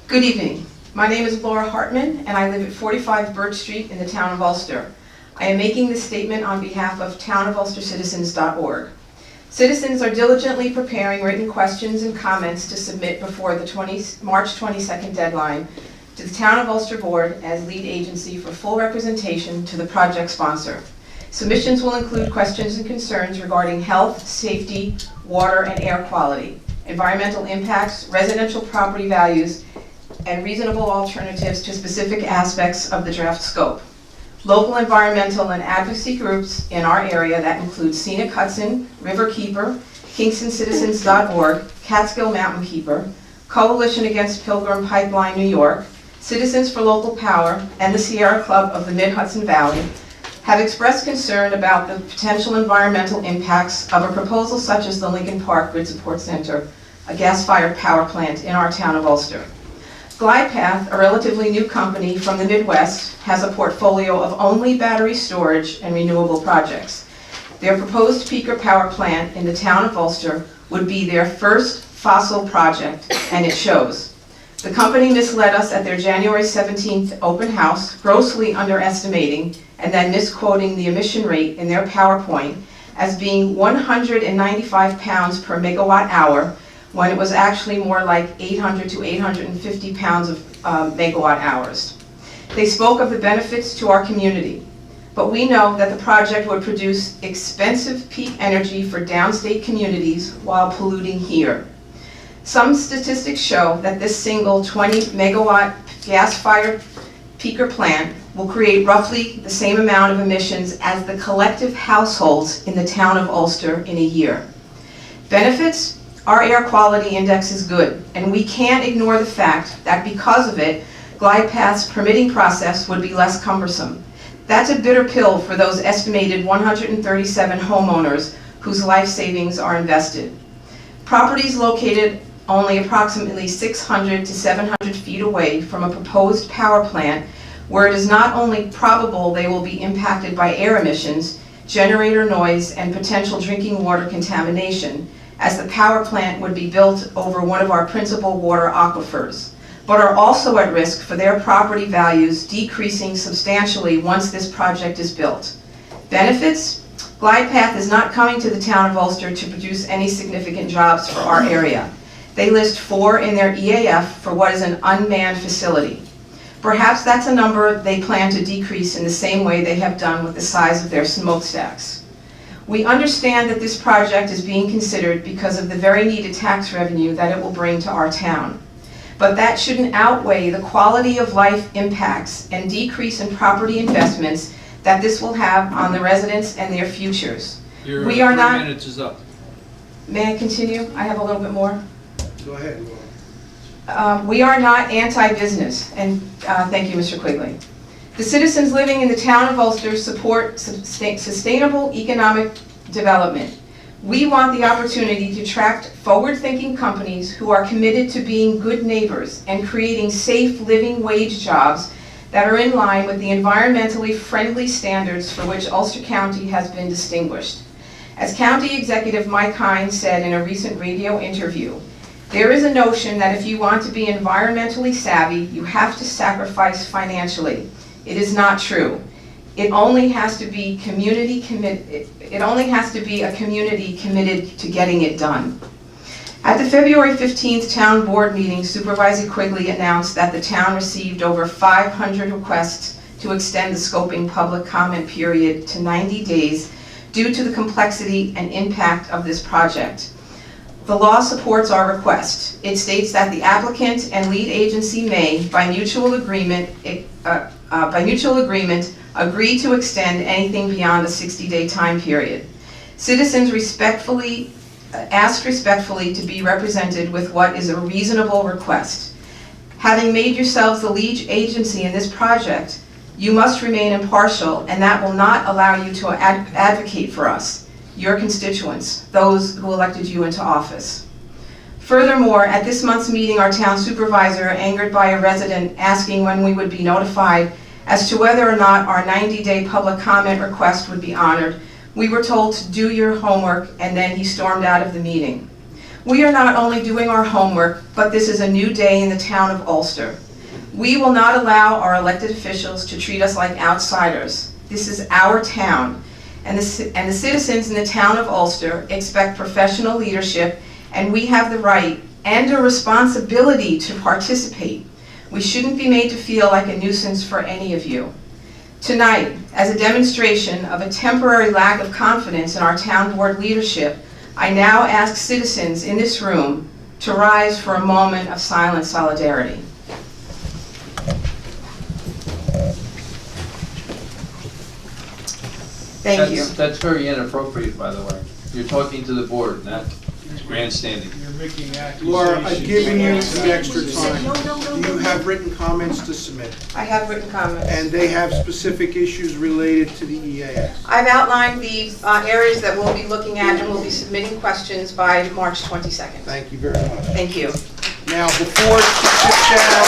Good evening. My name is Laura Hartmann, and I live at 45 Birch Street in the town of Ulster. I am making this statement on behalf of townofulstercitizens.org. Citizens are diligently preparing written questions and comments to submit before the March 22nd deadline to the Town of Ulster Board as lead agency for full representation to the project sponsor. Submissions will include questions and concerns regarding health, safety, water and air quality, environmental impacts, residential property values, and reasonable alternatives to specific aspects of the draft scope. Local environmental and advocacy groups in our area that include Scenic Hudson, Riverkeeper, KingstonCitizens.org, Catskill Mountain Keeper, Coalition Against Pilgrim Pipeline New York, Citizens for Local Power, and the Sierra Club of the Mid-Hudson Valley have expressed concern about the potential environmental impacts of a proposal such as the Lincoln Park Grid Support Center, a gas-fired power plant in our town of Ulster. GlidePath, a relatively new company from the Midwest, has a portfolio of only battery storage and renewable projects. Their proposed peaker power plant in the town of Ulster would be their first fossil project, and it shows. The company misled us at their January 17th open house, grossly underestimating and then misquoting the emission rate in their PowerPoint as being 195 pounds per megawatt hour, when it was actually more like 800 to 850 pounds of megawatt hours. They spoke of the benefits to our community, but we know that the project would produce expensive peak energy for downstate communities while polluting here. Some statistics show that this single 20 megawatt gas-fired peaker plant will create roughly the same amount of emissions as the collective households in the town of Ulster in a year. Benefits? Our air quality index is good, and we can't ignore the fact that because of it, GlidePath's permitting process would be less cumbersome. That's a bitter pill for those estimated 137 homeowners whose life savings are invested. Properties located only approximately 600 to 700 feet away from a proposed power plant, where it is not only probable they will be impacted by air emissions, generator noise, and potential drinking water contamination, as the power plant would be built over one of our principal water aquifers, but are also at risk for their property values decreasing substantially once this project is built. Benefits? GlidePath is not coming to the town of Ulster to produce any significant jobs for our area. They list 4 in their EAF for what is an unmanned facility. Perhaps that's a number they plan to decrease in the same way they have done with the size of their smokestacks. We understand that this project is being considered because of the very needed tax revenue that it will bring to our town. But that shouldn't outweigh the quality of life impacts and decrease in property investments that this will have on the residents and their futures. Your we are 3 not, minutes is up. May I continue? I have a little bit more. Go ahead. We are not anti-business, and thank you, Mr. Quigley. The citizens living in the town of Ulster support sustainable economic development. We want the opportunity to attract forward-thinking companies who are committed to being good neighbors and creating safe living wage jobs that are in line with the environmentally friendly standards for which Ulster County has been distinguished. As County Executive Mike Hines said in a recent radio interview, there is a notion that if you want to be environmentally savvy, you have to sacrifice financially. It is not true. It only has to be a community committed to getting it done. At the February 15th town board meeting, Supervisor Quigley announced that the town received over 500 requests to extend the scoping public comment period to 90 days due to the complexity and impact of this project. The law supports our request. It states that the applicant and lead agency may, by mutual agreement, agree to extend anything beyond a 60-day time period. Citizens ask respectfully to be represented with what is a reasonable request. Having made yourselves the lead agency in this project, you must remain impartial, and that will not allow you to advocate for us, your constituents, those who elected you into office. Furthermore, at this month's meeting, our town supervisor, angered by a resident asking when we would be notified as to whether or not our 90-day public comment request would be honored, we were told to do your homework, and then he stormed out of the meeting. We are not only doing our homework, but this is a new day in the town of Ulster. We will not allow our elected officials to treat us like outsiders. This is our town, and the citizens in the town of Ulster expect professional leadership, and we have the right and a responsibility to participate. We shouldn't be made to feel like a nuisance for any of you. Tonight, as a demonstration of a temporary lack of confidence in our town board leadership, I now ask citizens in this room to rise for a moment of silent solidarity. Thank you. That's very inappropriate, by the way. You're talking to the board, not grandstanding. You're making accusations. Laura, I've given you the extra time. Do you have written comments to submit? I have written comments. And they have specific issues related to the EAS? I've outlined the areas that we'll be looking at, and we'll be submitting questions by March 22nd. Thank you very much. Thank you. Now, before she sits down,